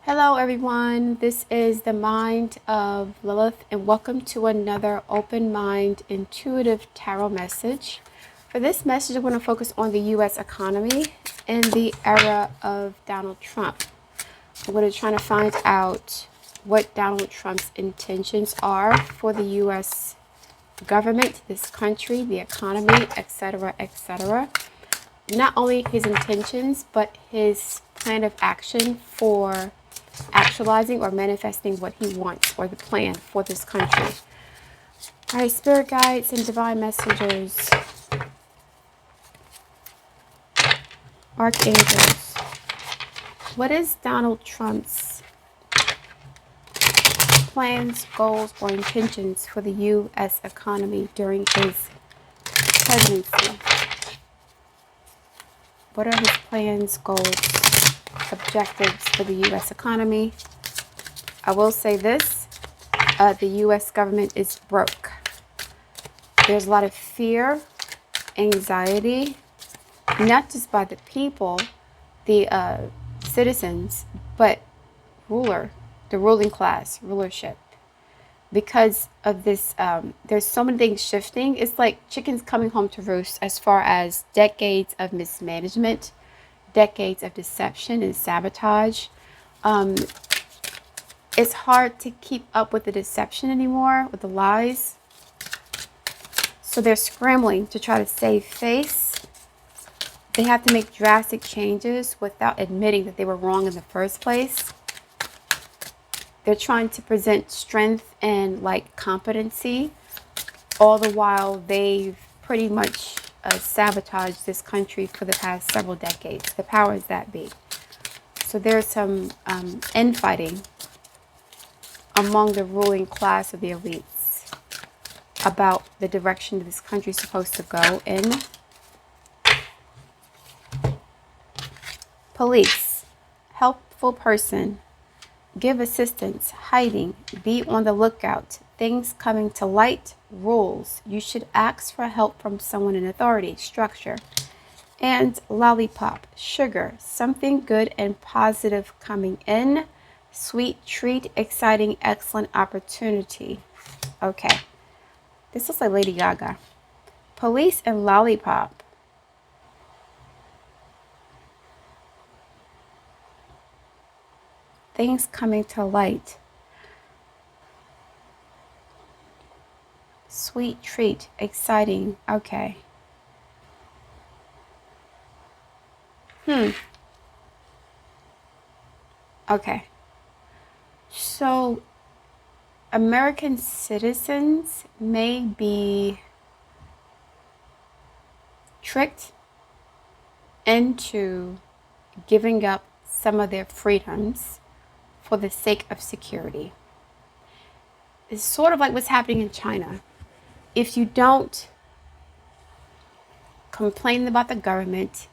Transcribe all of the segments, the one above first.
Hello everyone, this is the Mind of Lilith and welcome to another open mind intuitive tarot message. For this message, I want to focus on the U.S. economy in the era of Donald Trump. I'm going to try to find out what Donald Trump's intentions are for the U.S. government, this country, the economy, etc., etc. Not only his intentions, but his plan of action for actualizing or manifesting what he wants or the plan for this country. All right, spirit guides and divine messengers, archangels. What is Donald Trump's plans, goals, or intentions for the U.S. economy during his presidency? What are his plans, goals, objectives for the U.S. economy? I will say this, the U.S. government is broke. There's a lot of fear, anxiety, not just by the people, the citizens, but the ruling class, rulership. Because of this, there's so many things shifting. It's like chickens coming home to roost as far as decades of mismanagement, decades of deception and sabotage. It's hard to keep up with the deception anymore, with the lies. So they're scrambling to try to save face. They have to make drastic changes without admitting that they were wrong in the first place. They're trying to present strength and competency, all the while they've pretty much sabotaged this country for the past several decades. The powers that be. So there's some infighting among the ruling class of the elites about the direction that this country is supposed to go in. Police, helpful person, give assistance, hiding, be on the lookout, things coming to light, rules. You should ask for help from someone in authority, structure. And lollipop, sugar, something good and positive coming in. Sweet treat, exciting, excellent opportunity. Okay. This looks like Lady Gaga. Police and lollipop. Things coming to light. Sweet treat, exciting. Okay. Okay. So, American citizens may be tricked into giving up some of their freedoms for the sake of security. It's sort of like what's happening in China. If you don't complain about the government,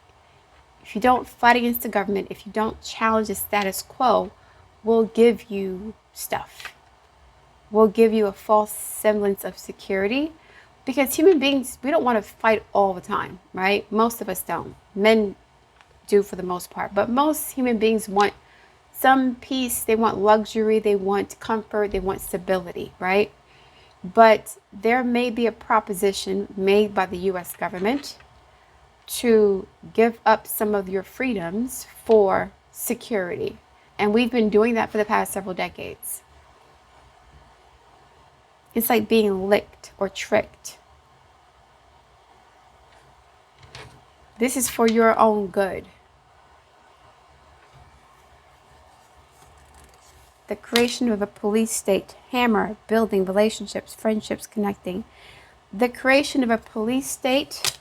if you don't fight against the government, if you don't challenge the status quo, we'll give you stuff. We'll give you a false semblance of security. Because human beings, we don't want to fight all the time, right? Most of us don't. Men do for the most part. But most human beings want some peace. They want luxury. They want comfort. They want stability, right? But there may be a proposition made by the U.S. government to give up some of your freedoms for security. And we've been doing that for the past several decades. It's like being licked or tricked. This is for your own good. The creation of a police state, hammer, building, relationships, friendships, connecting. The creation of a police state,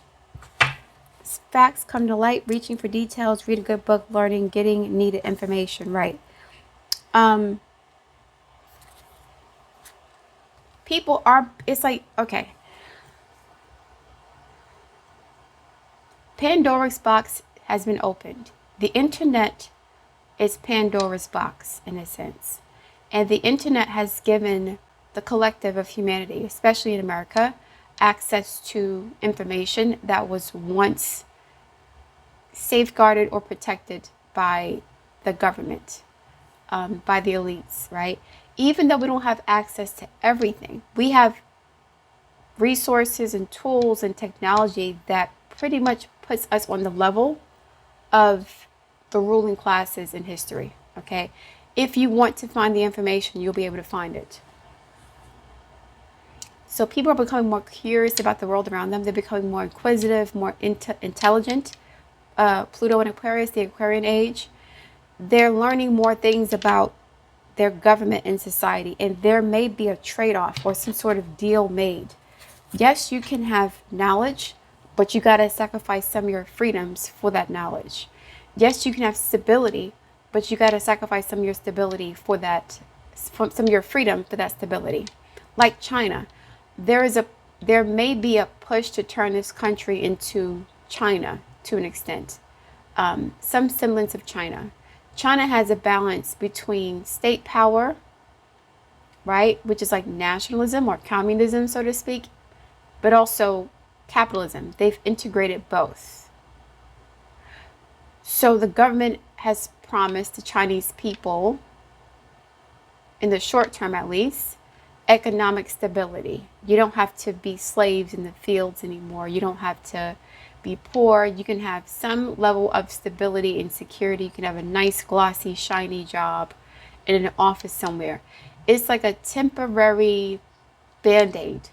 facts come to light, reaching for details, read a good book, learning, getting needed information, right? People are, it's like, okay. Pandora's box has been opened. The internet is Pandora's box in a sense. And the internet has given the collective of humanity, especially in America, access to information that was once safeguarded or protected by the government. by the elites, right? Even though we don't have access to everything, we have resources and tools and technology that pretty much puts us on the level of the ruling classes in history, okay? If you want to find the information, you'll be able to find it. So people are becoming more curious about the world around them. They're becoming more inquisitive, more intelligent. Pluto and Aquarius, the Aquarian age. They're learning more things about their government and society, and there may be a trade-off or some sort of deal made. Yes, you can have knowledge, but you got to sacrifice some of your freedoms for that knowledge. Yes, you can have stability, but you got to sacrifice some of your stability for that, some of your freedom for that stability. Like China, there may be a push to turn this country into China to an extent, some semblance of China. China has a balance between state power, right, which is like nationalism or communism, so to speak, but also capitalism. They've integrated both. So the government has promised the Chinese people, in the short term at least, economic stability. You don't have to be slaves in the fields anymore. You don't have to be poor. You can have some level of stability and security. You can have a nice, glossy, shiny job in an office somewhere. It's like a temporary band-aid.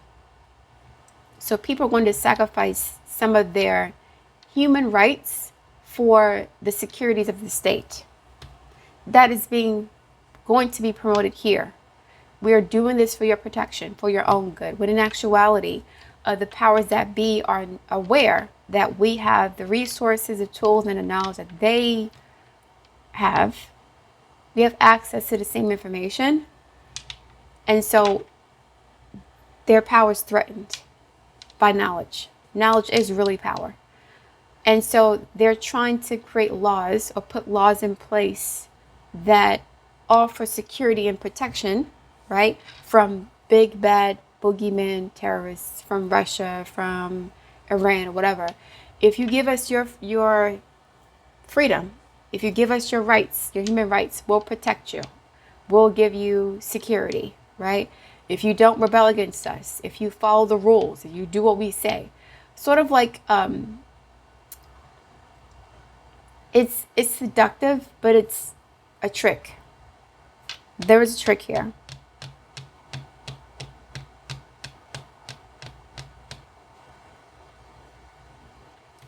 So people are going to sacrifice some of their human rights for the securities of the state. That is going to be promoted here. We are doing this for your protection, for your own good. When in actuality, the powers that be are aware that we have the resources, the tools, and the knowledge that they have. We have access to the same information. And so their power is threatened by knowledge. Knowledge is really power. And so they're trying to create laws or put laws in place that offer security and protection, right, from big bad boogeyman terrorists from Russia, from Iran, or whatever. If you give us your freedom, if you give us your rights, your human rights, we'll protect you. We'll give you security, right? If you don't rebel against us, if you follow the rules, if you do what we say, sort of like it's seductive, but it's a trick. There is a trick here.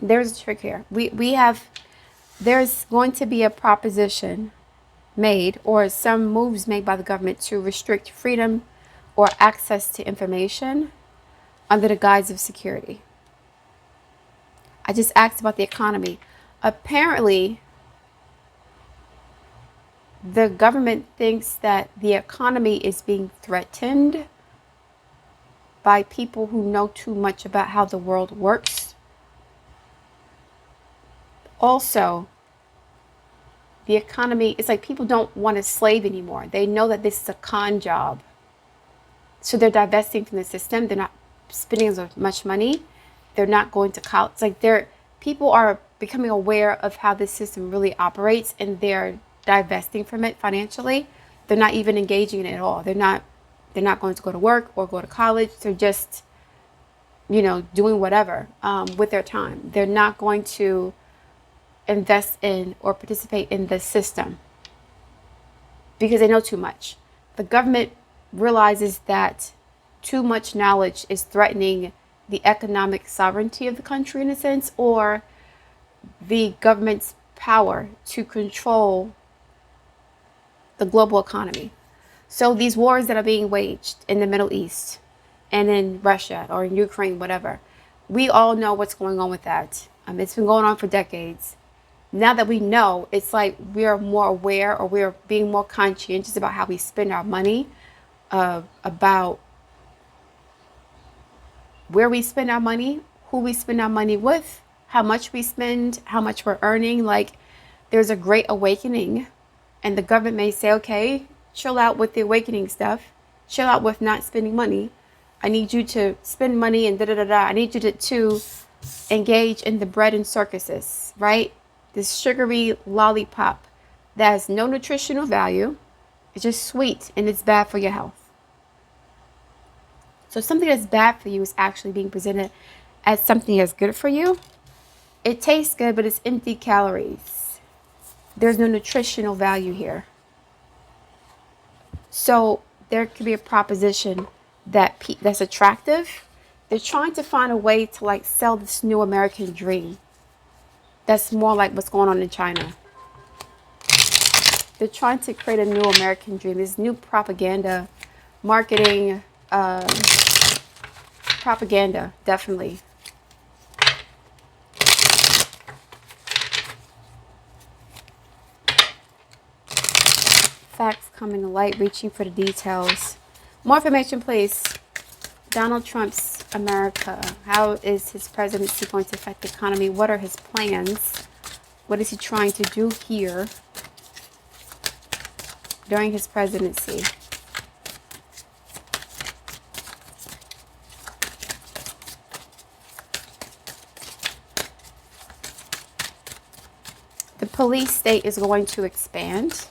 There's a trick here. There's going to be a proposition made or some moves made by the government to restrict freedom or access to information under the guise of security. I just asked about the economy. Apparently, the government thinks that the economy is being threatened by people who know too much about how the world works. Also, the economy, it's like people don't want to slave anymore. They know that this is a con job. So they're divesting from the system. They're not spending as much money. They're not going to college. It's like people are becoming aware of how this system really operates, and they're divesting from it financially. They're not even engaging in it at all. They're not going to go to work or go to college. They're just, doing whatever with their time. They're not going to invest in or participate in the system because they know too much. The government realizes that too much knowledge is threatening the economic sovereignty of the country in a sense, or the government's power to control the global economy. So these wars that are being waged in the Middle East and in Russia or in Ukraine, whatever, we all know what's going on with that. It's been going on for decades. Now that we know, it's like we are more aware, or we're being more conscientious about how we spend our money, about where we spend our money, who we spend our money with, how much we spend, how much we're earning. Like, there's a great awakening, and the government may say, okay, chill out with the awakening stuff. Chill out with not spending money. I need you to spend money and da-da-da-da. I need you to engage in the bread and circuses, right? This sugary lollipop that has no nutritional value. It's just sweet and it's bad for your health. So something that's bad for you is actually being presented as something that's good for you. It tastes good, but it's empty calories. There's no nutritional value here. So there could be a proposition that's attractive. They're trying to find a way to like sell this new American dream. That's more like what's going on in China. They're trying to create a new American dream. This new propaganda, marketing, propaganda, definitely. Facts coming to light, reaching for the details. More information, please. Donald Trump's America. How is his presidency going to affect the economy? What are his plans? What is he trying to do here during his presidency? The police state is going to expand,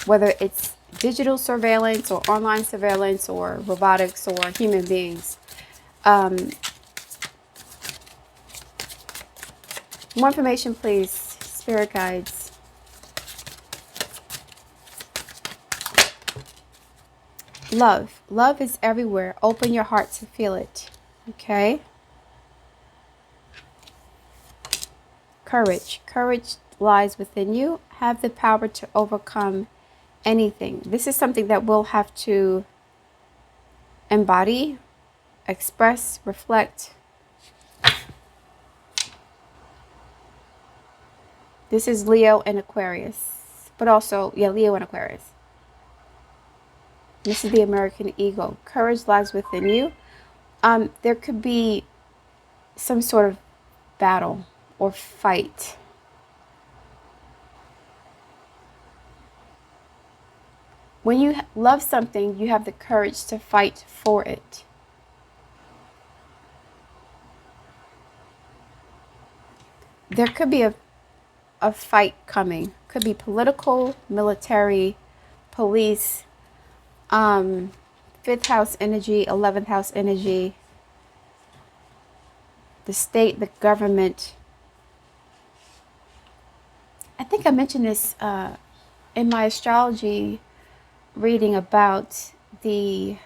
whether it's digital surveillance or online surveillance or robotics or human beings. More information, please, spirit guides. Love. Love is everywhere. Open your heart to feel it. Okay? Courage. Courage lies within you. Have the power to overcome anything. This is something that we'll have to embody, express, reflect. This is Leo and Aquarius, but also, yeah, Leo and Aquarius. This is the American ego. Courage lies within you. There could be some sort of battle or fight. When you love something, you have the courage to fight for it. There could be a fight coming. Could be political, military, police, 5th house energy, 11th house energy, the state, the government. I think I mentioned this in my astrology reading about the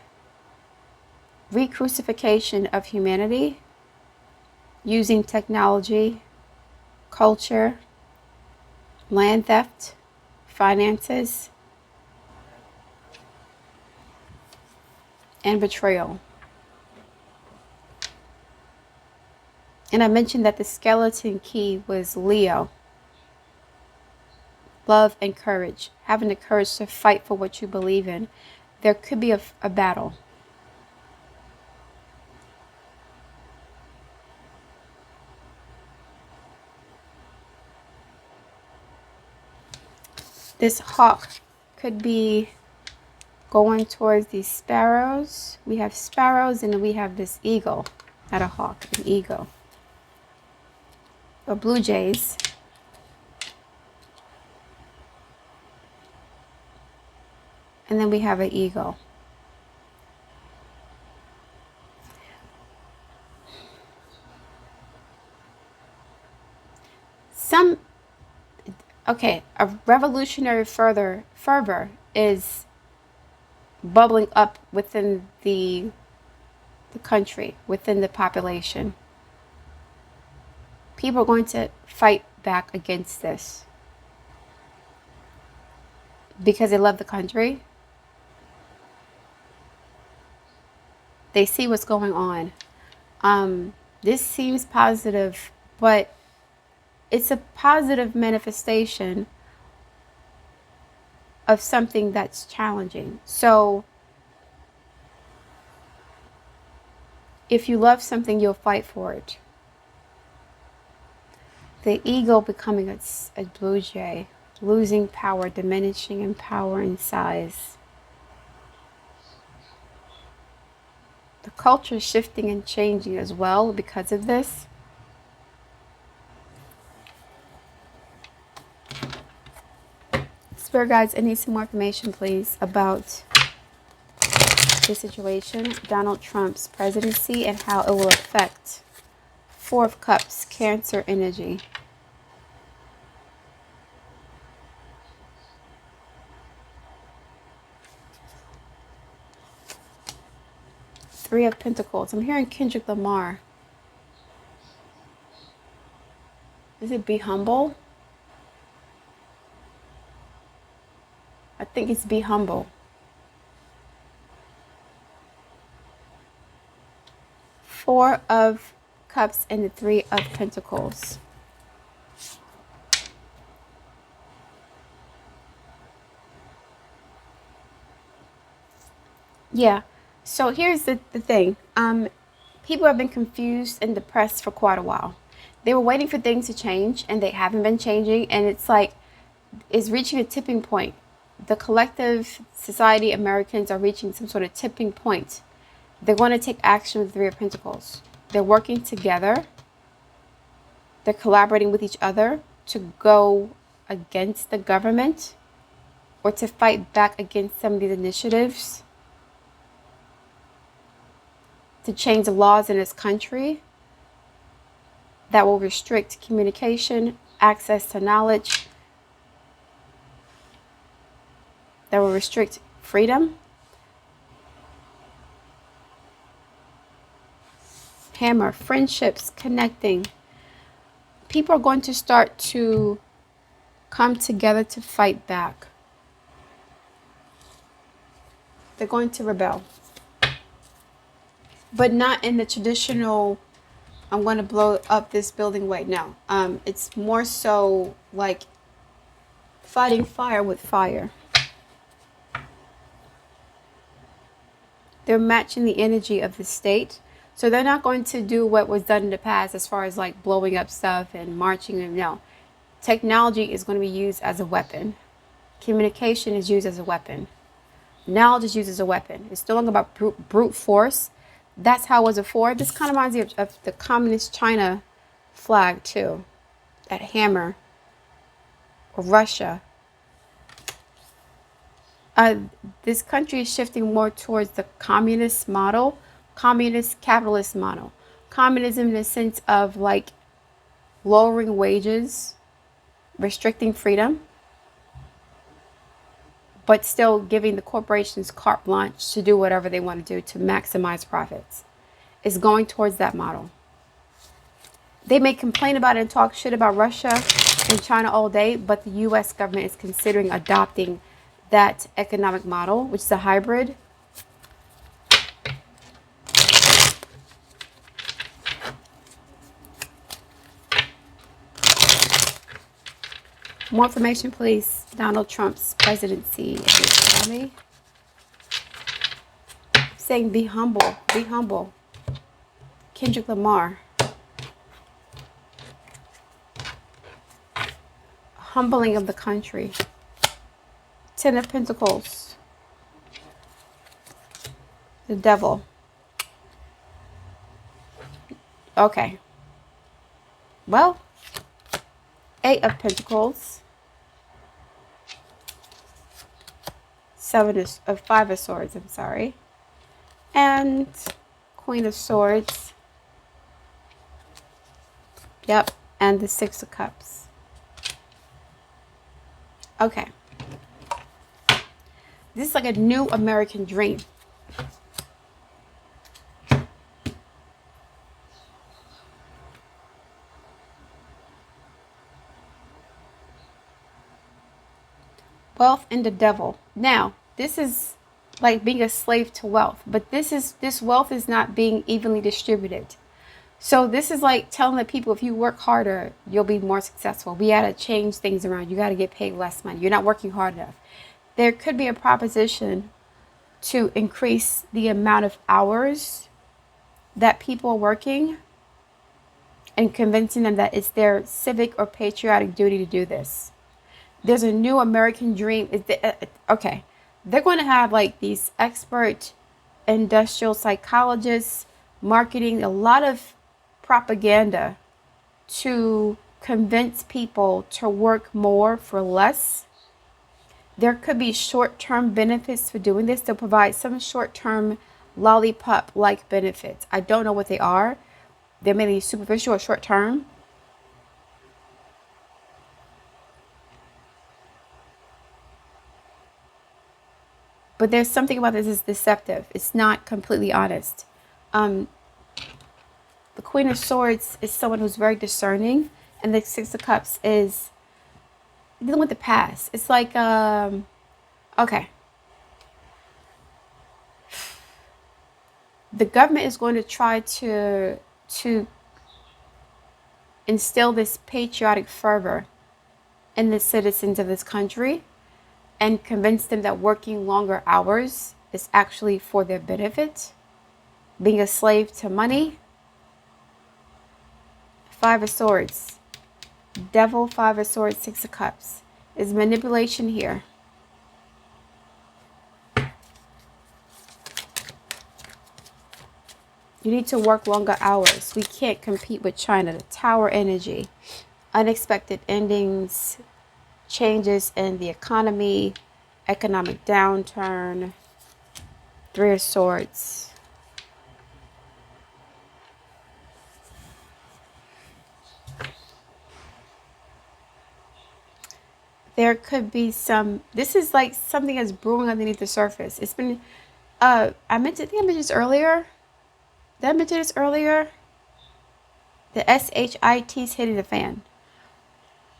re-crucifixion of humanity using technology, culture, land theft, finances, and betrayal. And I mentioned that the skeleton key was Leo. Love and courage. Having the courage to fight for what you believe in. There could be a battle. This hawk could be going towards these sparrows. We have sparrows and then we have this eagle. Not a hawk, an eagle. Or blue jays. And then we have an eagle. A revolutionary fervor is bubbling up within the country, within the population. People are going to fight back against this because they love the country. They see what's going on. This seems positive, but it's a positive manifestation of something that's challenging. So if you love something, you'll fight for it. The eagle becoming a blue jay, losing power, diminishing in power and size. The culture is shifting and changing as well because of this. Spirit guides, I need some more information, please, about this situation, Donald Trump's presidency, and how it will affect Four of Cups, Cancer energy. Three of Pentacles. I'm hearing Kendrick Lamar. Is it be humble? I think it's be humble. Four of Cups and the Three of Pentacles. Yeah. So here's the thing. People have been confused and depressed for quite a while. They were waiting for things to change and they haven't been changing. And it's like, it's reaching a tipping point. The collective society, Americans, are reaching some sort of tipping point. They're going to take action with the Three of Pentacles. They're working together. They're collaborating with each other to go against the government or to fight back against some of these initiatives to change the laws in this country that will restrict communication, access to knowledge, that will restrict freedom. Hammer, friendships, connecting. People are going to start to come together to fight back. They're going to rebel. But not in the traditional, I'm going to blow up this building way. No. It's more so like fighting fire with fire. They're matching the energy of the state. So they're not going to do what was done in the past as far as like blowing up stuff and marching. And no. Technology is going to be used as a weapon. Communication is used as a weapon. Knowledge is used as a weapon. It's no longer about brute force. That's how it was before. This kind of reminds me of the communist China flag too. That hammer. Or Russia. This country is shifting more towards the communist model. Communist capitalist model. Communism in the sense of like lowering wages. Restricting freedom. But still giving the corporations carte blanche to do whatever they want to do to maximize profits. It's going towards that model. They may complain about it and talk shit about Russia and China all day, but the U.S. government is considering adopting that economic model, which is a hybrid. More information, please. Donald Trump's presidency. Tell me. Saying be humble. Be humble. Kendrick Lamar. Humbling of the country. Ten of Pentacles. The Devil. Okay. Well. Eight of Pentacles. Five of Swords, I'm sorry. And Queen of Swords. Yep. And the Six of Cups. Okay. This is like a new American dream. Wealth and the Devil. Now, this is like being a slave to wealth, but this wealth is not being evenly distributed. So this is like telling the people, if you work harder, you'll be more successful. We got to change things around. You got to get paid less money. You're not working hard enough. There could be a proposition to increase the amount of hours that people are working and convincing them that it's their civic or patriotic duty to do this. There's a new American dream. Okay. They're going to have like these expert industrial psychologists, marketing, a lot of propaganda to convince people to work more for less There could be short-term benefits for doing this. They'll provide some short-term lollipop-like benefits. I don't know what they are. They may be superficial or short-term. But there's something about this is deceptive. It's not completely honest. The Queen of Swords is someone who's very discerning, and the Six of Cups is dealing with the past. It's like, okay, the government is going to try to instill this patriotic fervor in the citizens of this country and convince them that working longer hours is actually for their benefit. Being a slave to money. Five of Swords. Devil, Five of Swords, Six of Cups. Is manipulation here. You need to work longer hours. We can't compete with China. The Tower energy. Unexpected endings. Changes in the economy. Economic downturn. Three of Swords. There could be some, this is like something that's brewing underneath the surface. It's been, I think I mentioned this earlier. Did I mention this earlier? The SHIT's hitting the fan.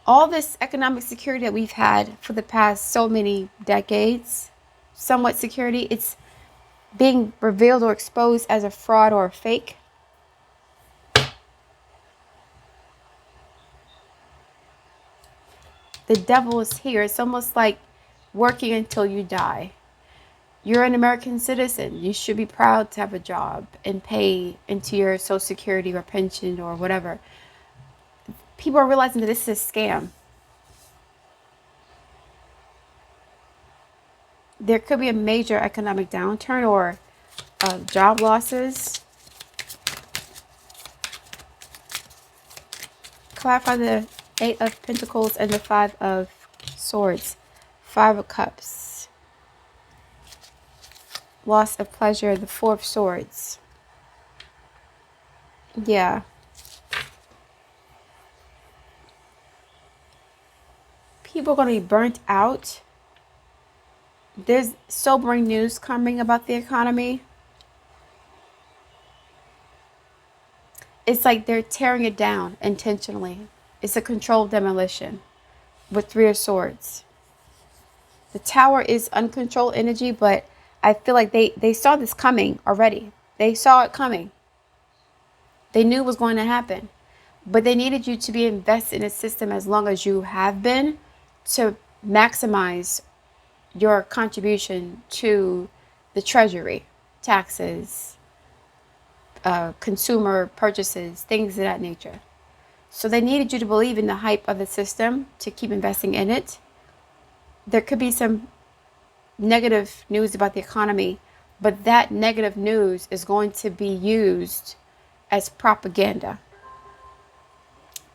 All this economic security that we've had for the past so many decades, somewhat security, it's being revealed or exposed as a fraud or a fake. The devil is here. It's almost like working until you die. You're an American citizen. You should be proud to have a job and pay into your Social Security or pension or whatever. People are realizing that this is a scam. There could be a major economic downturn or job losses. Clarify the Eight of Pentacles and the Five of Swords. Five of Cups. Loss of pleasure. The Four of Swords. Yeah. People are going to be burnt out. There's sobering news coming about the economy. It's like they're tearing it down intentionally. It's a controlled demolition with Three of Swords. The Tower is uncontrolled energy, but I feel like they saw this coming already. They saw it coming. They knew it was going to happen. But they needed you to be invested in a system as long as you have been to maximize your contribution to the treasury, taxes, consumer purchases, things of that nature. So they needed you to believe in the hype of the system to keep investing in it. There could be some negative news about the economy, but that negative news is going to be used as propaganda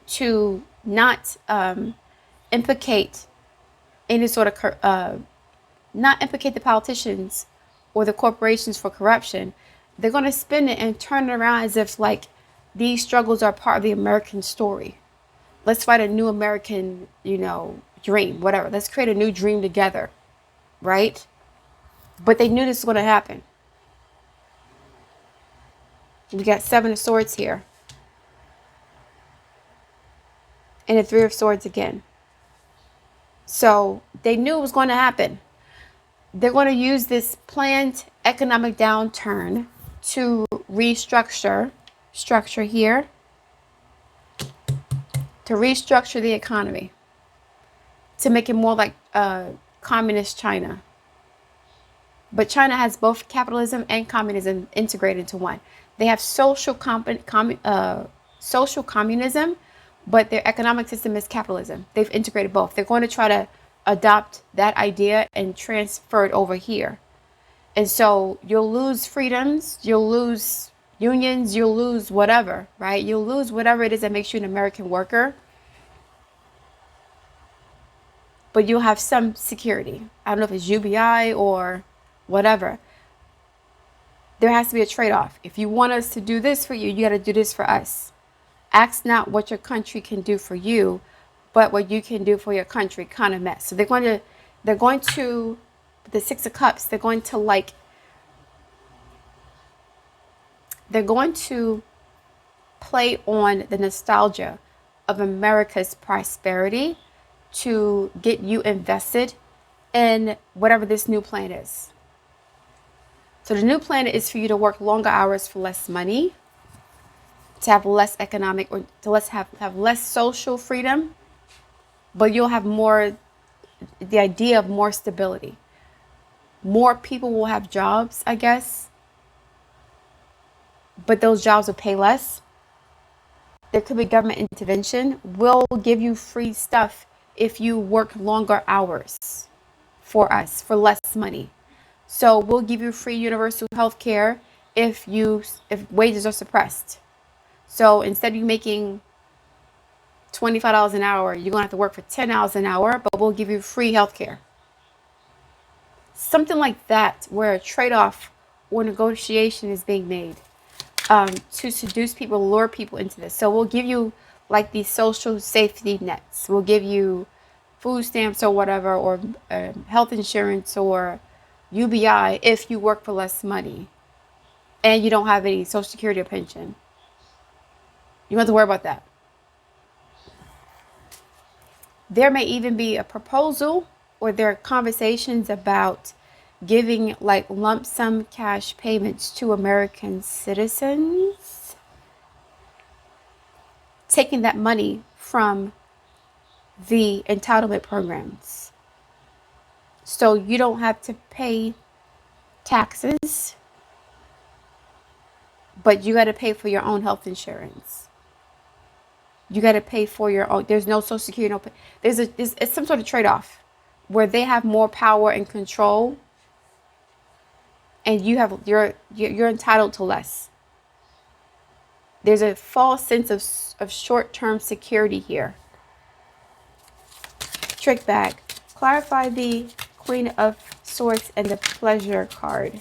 to not implicate any sort of, not implicate the politicians or the corporations for corruption. They're going to spin it and turn it around as if like these struggles are part of the American story. Let's write a new American, dream, whatever. Let's create a new dream together, right? But they knew this was going to happen. We got Seven of Swords here. And the Three of Swords again. So they knew it was going to happen. They're going to use this planned economic downturn to restructure here, to restructure the economy, to make it more like communist China. But China has both capitalism and communism integrated into one. They have social communism, but their economic system is capitalism. They've integrated both. They're going to try to adopt that idea and transfer it over here. And so you'll lose freedoms, you'll lose unions, you'll lose whatever, right? You'll lose whatever it is that makes you an American worker. but you'll have some security. I don't know if it's UBI or whatever. There has to be a trade-off. If you want us to do this for you, you got to do this for us. Ask not what your country can do for you, but what you can do for your country, kind of mess. So they're going to, the Six of Cups, they're going to play on the nostalgia of America's prosperity to get you invested in whatever this new plan is. So the new plan is for you to work longer hours for less money, to have less economic, or to have less social freedom, but you'll have more, the idea of more stability. More people will have jobs, I guess, but those jobs will pay less. There could be government intervention. We'll give you free stuff if you work longer hours for us, for less money. So we'll give you free universal health care if wages are suppressed. So instead of you making $25 an hour, you're going to have to work for $10 an hour, but we'll give you free health care. Something like that, where a trade-off or negotiation is being made to seduce people, lure people into this. So we'll give you like these social safety nets. We'll give you food stamps or whatever, or health insurance or UBI if you work for less money and you don't have any social security or pension. You don't have to worry about that. There may even be a proposal, or there are conversations about giving like lump sum cash payments to American citizens, taking that money from the entitlement programs. So you don't have to pay taxes, but you got to pay for your own health insurance. You got to pay for your own. There's no social security. No, it's some sort of trade-off where they have more power and control, and you're entitled to less. There's a false sense of short-term security here. Trick bag. Clarify the Queen of Swords and the Pleasure card.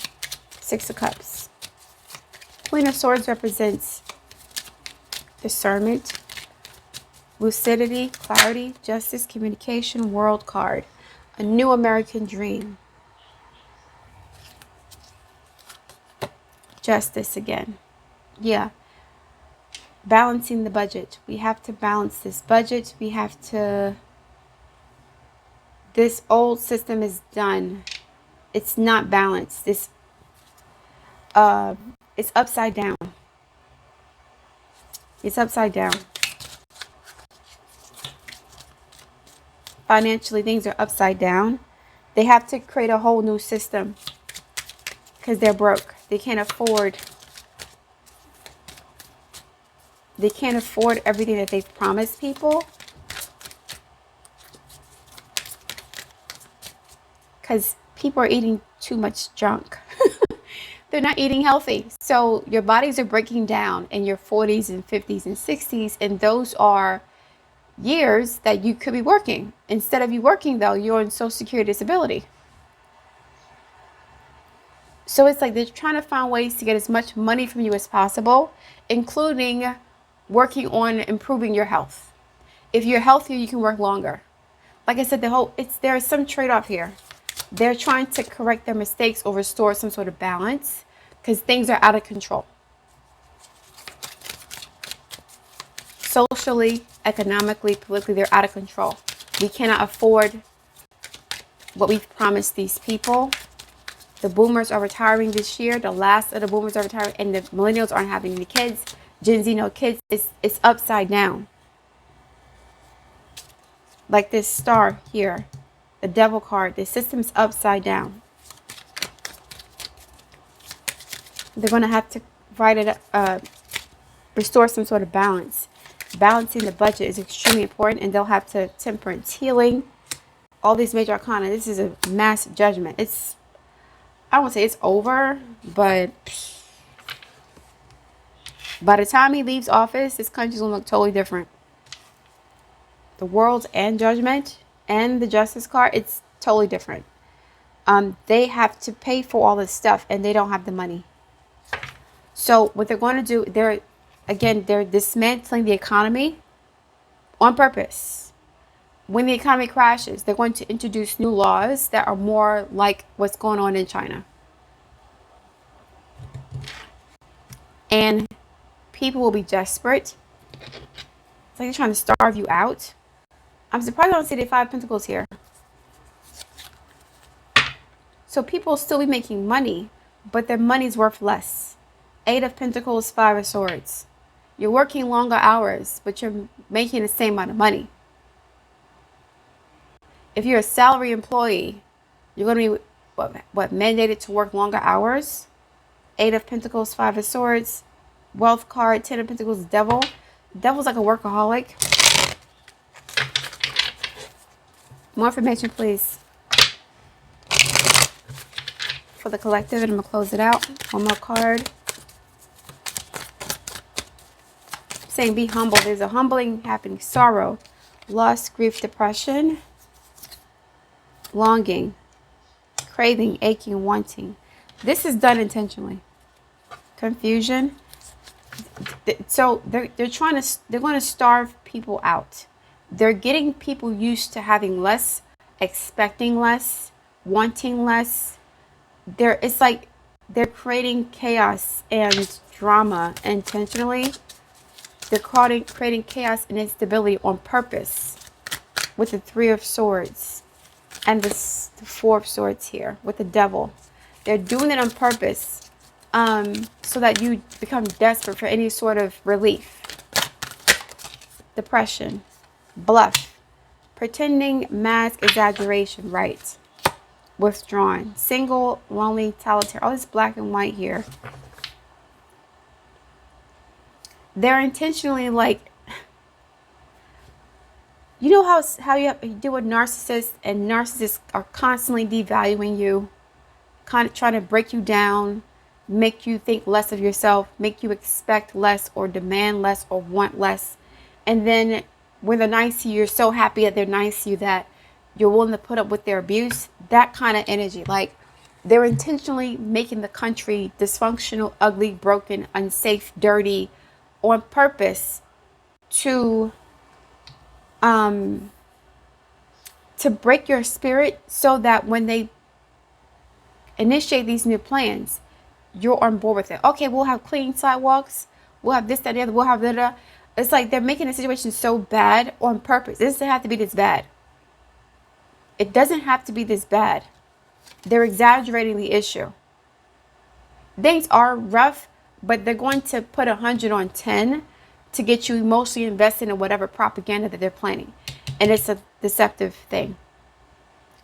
Six of Cups. Queen of Swords represents discernment, lucidity, clarity, justice, communication, world card. A new American dream. Justice again. Yeah. Balancing the budget. We have to balance this budget. We have to... This old system is done. It's not balanced. It's upside down. It's upside down. Financially, things are upside down. They have to create a whole new system because they're broke. They can't afford everything that they've promised people, because people are eating too much junk. They're not eating healthy. So your bodies are breaking down in your 40s and 50s and 60s, and those are years that you could be working. Instead of you working, though, you're on Social Security disability. So it's like they're trying to find ways to get as much money from you as possible, including working on improving your health. If you're healthier, you can work longer. Like I said, there's some trade-off here. They're trying to correct their mistakes or restore some sort of balance because things are out of control. Socially, economically, politically, they're out of control. We cannot afford what we've promised these people. The boomers are retiring this year. The last of the boomers are retiring, and the millennials aren't having any kids. Gen Z, no kids. It's upside down. Like this star here, the devil card. The system's upside down. They're going to have to restore some sort of balance. Balancing the budget is extremely important, and they'll have to temperance, healing, all these major arcana. This is a mass judgment. I don't want to say it's over, but by the time he leaves office, this country's going to look totally different. The world's end judgment and the Justice card, it's totally different. They have to pay for all this stuff and they don't have the money. So what they're going to do, they're dismantling the economy on purpose. When the economy crashes, they're going to introduce new laws that are more like what's going on in China. And people will be desperate. It's like they're trying to starve you out. I'm surprised I don't see the Five of Pentacles here. So people will still be making money, but their money's worth less. Eight of Pentacles, Five of Swords. You're working longer hours, but you're making the same amount of money. If you're a salary employee, you're going to be mandated to work longer hours. Eight of Pentacles, Five of Swords. Wealth card, Ten of Pentacles, Devil. Devil's like a workaholic. More information, please. For the collective, and I'm going to close it out. One more card. Saying be humble. There's a humbling happening. Sorrow, loss, grief, depression, longing, craving, aching, wanting. This is done intentionally. Confusion. So they're going to starve people out. They're getting people used to having less, expecting less, wanting less. It's like they're creating chaos and drama intentionally. They're creating chaos and instability on purpose with the Three of Swords and the Four of Swords here with the Devil. They're doing it on purpose so that you become desperate for any sort of relief. Depression, bluff, pretending, mask, exaggeration, right? Withdrawn, single, lonely, solitary. All this black and white here. They're intentionally like, you know how you deal with narcissists, and narcissists are constantly devaluing you, kind of trying to break you down, make you think less of yourself, make you expect less or demand less or want less. And then when they're nice to you, you're so happy that they're nice to you that you're willing to put up with their abuse. That kind of energy. Like they're intentionally making the country dysfunctional, ugly, broken, unsafe, dirty on purpose to break your spirit so that when they initiate these new plans, you're on board with it. Okay, we'll have clean sidewalks. We'll have this, that, the other. We'll have that. It's like they're making the situation so bad on purpose. It doesn't have to be this bad. It doesn't have to be this bad. They're exaggerating the issue. Things are rough, but they're going to put 100 on 10 to get you emotionally invested in whatever propaganda that they're planning. And it's a deceptive thing.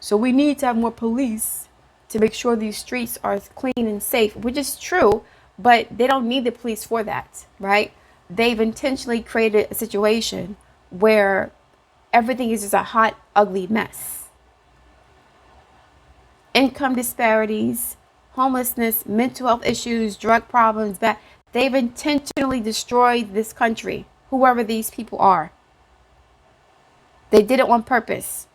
So we need to have more police to make sure these streets are clean and safe, which is true, but they don't need the police for that, right? They've intentionally created a situation where everything is just a hot, ugly mess. Income disparities, homelessness, mental health issues, drug problems, they've intentionally destroyed this country, whoever these people are. They did it on purpose.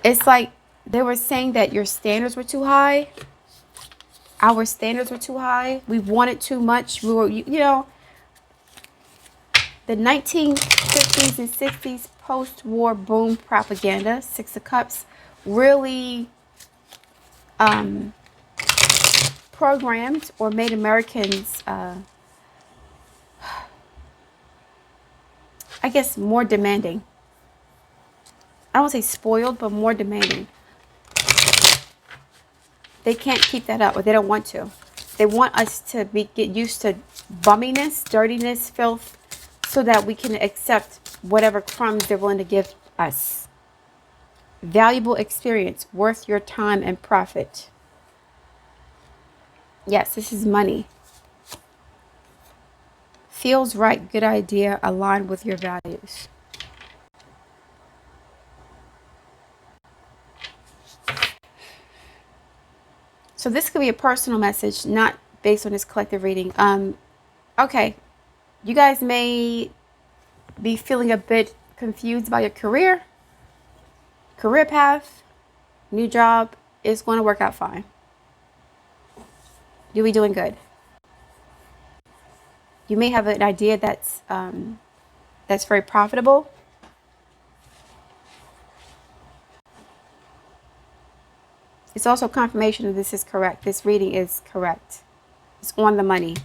It's like they were saying that your standards were too high. Our standards were too high. We wanted too much. We were, the 1950s and 60s post-war boom propaganda, Six of Cups, really programmed or made Americans, I guess, more demanding. I don't want to say spoiled, but more demanding. They can't keep that up, or they don't want to. They want us to get used to bumminess, dirtiness, filth, so that we can accept whatever crumbs they're willing to give us. Valuable experience, worth your time and profit. Yes, this is money. Feels right, good idea, aligned with your values. So this could be a personal message, not based on this collective reading. Okay, you guys may be feeling a bit confused about your career path, new job, is going to work out fine. You'll be doing good. You may have an idea that's very profitable. It's also confirmation that this is correct. This reading is correct. It's on the money.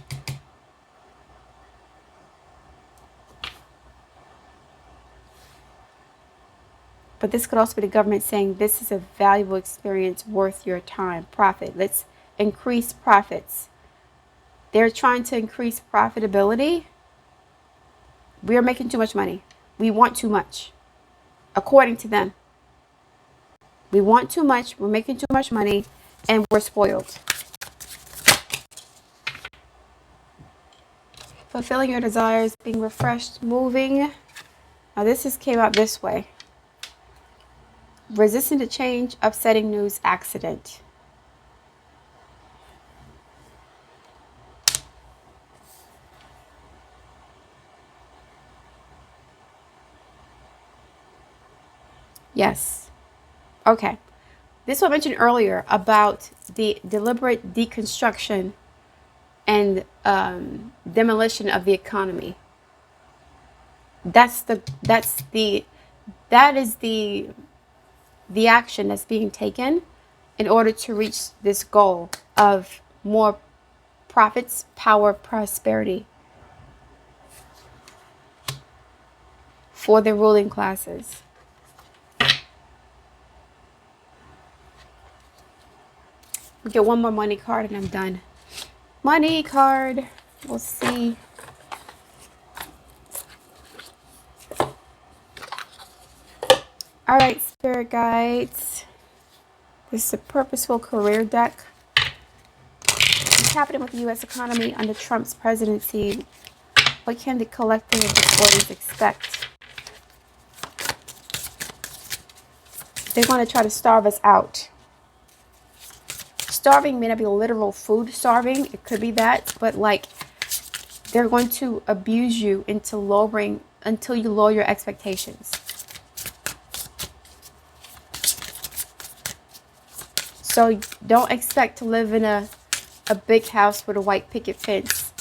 But this could also be the government saying this is a valuable experience worth your time. Profit. Let's increase profits. They're trying to increase profitability. We are making too much money. We want too much, according to them. We want too much. We're making too much money, and we're spoiled. Fulfilling your desires, being refreshed, moving. Now this came out this way. Resistant to change, upsetting news, accident. Yes. Okay. This is what I mentioned earlier about the deliberate deconstruction and demolition of the economy. That is the action that's being taken in order to reach this goal of more profits, power, prosperity for the ruling classes. We'll get one more money card and I'm done. Money card. We'll see. All right, spirit guides. This is a purposeful career deck. What's happening with the U.S. economy under Trump's presidency? What can the collective audience expect? They're going to try to starve us out. Starving may not be literal food starving. It could be that, but like they're going to abuse you into lowering until you lower your expectations. So don't expect to live in a big house with a white picket fence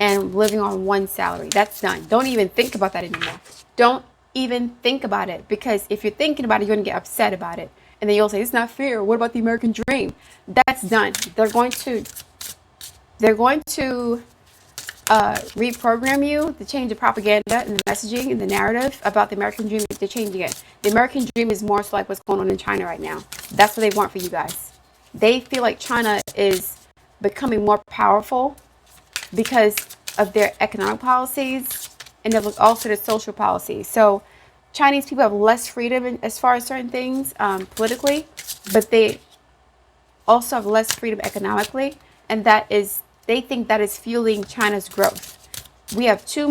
and living on one salary. That's done. Don't even think about that anymore. Don't even think about it, because if you're thinking about it, you're going to get upset about it. And then you'll say, it's not fair. What about the American dream? That's done. They're going to reprogram you to change the propaganda and the messaging and the narrative about the American dream. They're changing it. The American dream is more so like what's going on in China right now. That's what they want for you guys. They feel like China is becoming more powerful because of their economic policies and also their social policies. So Chinese people have less freedom as far as certain things politically, but they also have less freedom economically, and they think that is fueling China's growth. We have too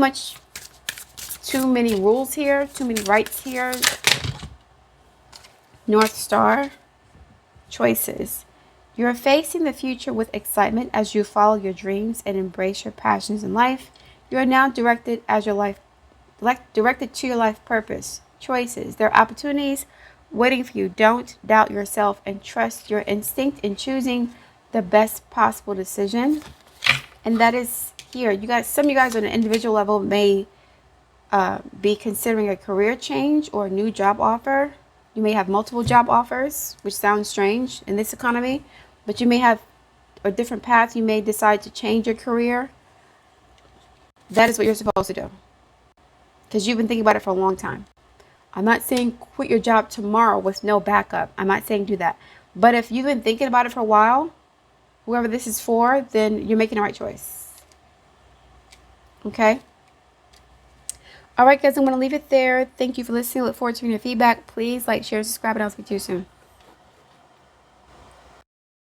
many rules here, too many rights here. North Star, choices. You're facing the future with excitement as you follow your dreams and embrace your passions in life. You are now directed to your life purpose. Choices. There are opportunities waiting for you. Don't doubt yourself and trust your instinct in choosing the best possible decision. And that is here. You guys, some of you guys on an individual level may be considering a career change or a new job offer. You may have multiple job offers, which sounds strange in this economy, but you may have a different path. You may decide to change your career. That is what you're supposed to do, because you've been thinking about it for a long time. I'm not saying quit your job tomorrow with no backup. I'm not saying do that. But if you've been thinking about it for a while, whoever this is for, then you're making the right choice. Okay? All right, guys, I'm going to leave it there. Thank you for listening. Look forward to hearing your feedback. Please like, share, subscribe, and I'll speak to you soon.